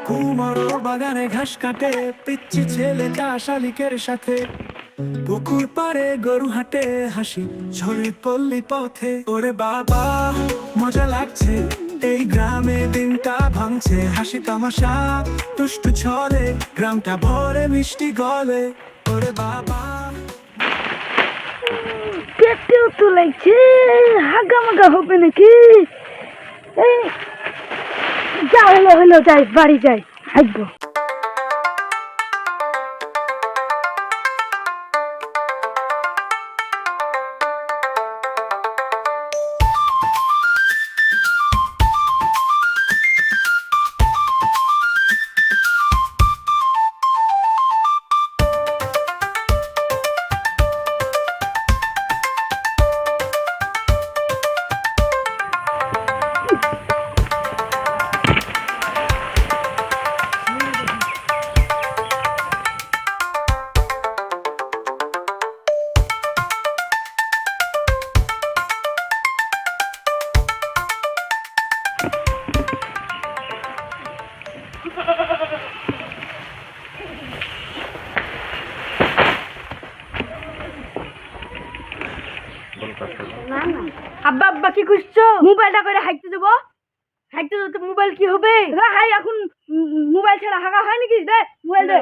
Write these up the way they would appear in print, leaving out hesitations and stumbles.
কুমোর বাগানে ঘাস কাটে, পিচ্ছি ছেলেটা শালিকের সাথে। পুকুর পাড়ে গরু হাটে, হাসি ঝরে পল্লী পথে। ওরে বাবা মজা লাগছে, এই গ্রামে দিনটা ভাঙছে। হাসি তামাশা দুষ্টু ছলে, গ্রামটা ভরে মিষ্টি গলে। ওরে বাবা পেটেও তো লাগছে, হাগামাগা হবে নাকি? এই যা হলো হলো, যাই বাড়ি যাই, হাঁটবো। আব্বা আব্বা কি করছো? মোবাইলটা করে হাঁটতে যাবো, হাঁটতে যাবো তো মোবাইল কি হবে? হাই এখন মোবাইল ছাড়া হাঁকা হয় নাকি? দে মোবাইল দে।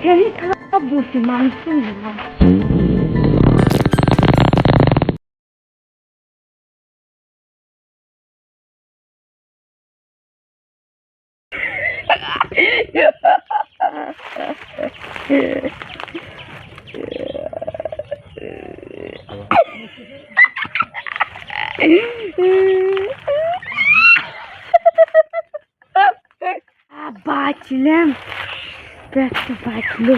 Jadi kenapa sih langsung বাঁচলাম, পেটটা বাঁচলো।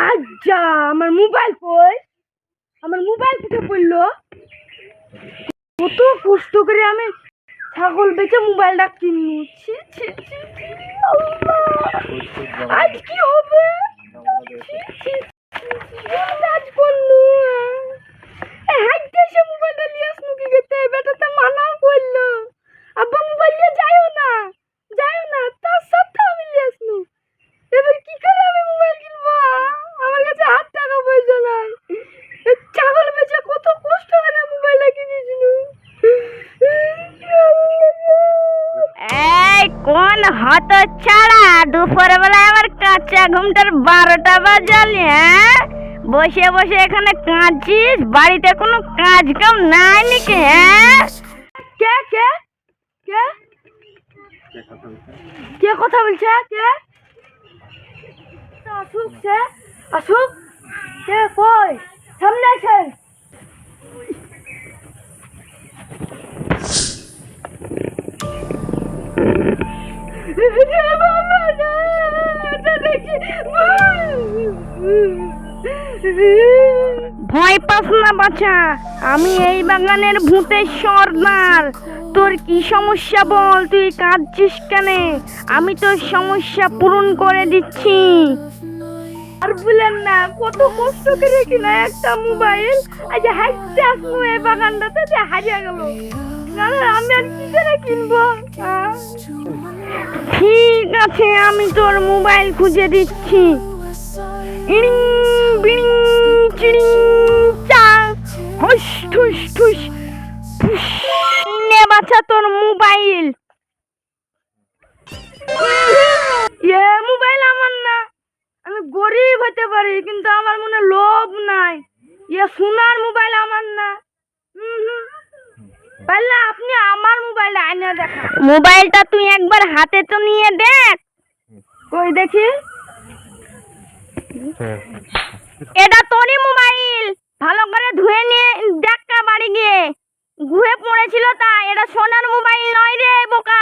আচ্ছা আমার মোবাইল কই? আমার মোবাইল কোথায় পড়লো? কত কষ্ট করে আমি ছাগল বেচে মোবাইলটা কিনছি। আজ কি হবে? আজ করলো হাইটে এসে মোবাইলটা নিয়ে আসলো কি করতে? বেটাটা মানা করলো, আব্বা মোবাইল নিয়ে যাইও না, যাইও না, তার সাথে আমি নিয়ে আসলো। এবার কি করে আমি মোবাইল কিনবো? আমার কাছে 8 টাকা পয়সা নাই। ছাগল বেচে কত কষ্ট করে মোবাইলটা কিনেছিল। এই কোন হত ছাড়া দুপুর বেলায় আমার কাঁচা ঘুমটার 12টা বাজালি? হ্যাঁ, বসে বসে এখানে কাঁদছিস? বাড়িতে কোনো কাজ কাম নাই নাকি? হ্যাঁ, কে কে কে কে কথা বলছে? কে আসুক, সে আসুক। কে কই? সামনে আসেন। ভয় পাস না বাছা, আমি এই বাগানের ভূতের সর্দার। তোর কি সমস্যা বল? তুই কাঁদছিস কেন? আমি তোর সমস্যা পূরণ করে দিচ্ছি। আর বলেন না, কত কষ্ট করে কিনা একটা মোবাইল, আজ হাঁটতে আসলো এই বাগানটাতে, যে হারিয়ে গেল। আমি আর কি করে কিনবো? ঠিক আছে, আমি তোর মোবাইল খুঁজে দিচ্ছি। ইড়িং বিড়িং চিড়িং চা, হুস ঠুস ঠুস। নে বাছা তোর মোবাইল। মোবাইল আমার না, গরিব হতে পারি কিন্তু আমার মনে লোভ নাই। সোনার মোবাইল আমার না। পারলে আপনি আমার মোবাইল আইনা দেখা। মোবাইলটা তুই একবার হাতে তো নিয়ে দেখ। কই দেখি। এটা তোরই মোবাইল, ভালো করে ধুয়ে নিয়ে দেখা বাড়ি গিয়ে। ঘুরে পড়েছিল তা, এটা সোনার মোবাইল নয় রে বোকা।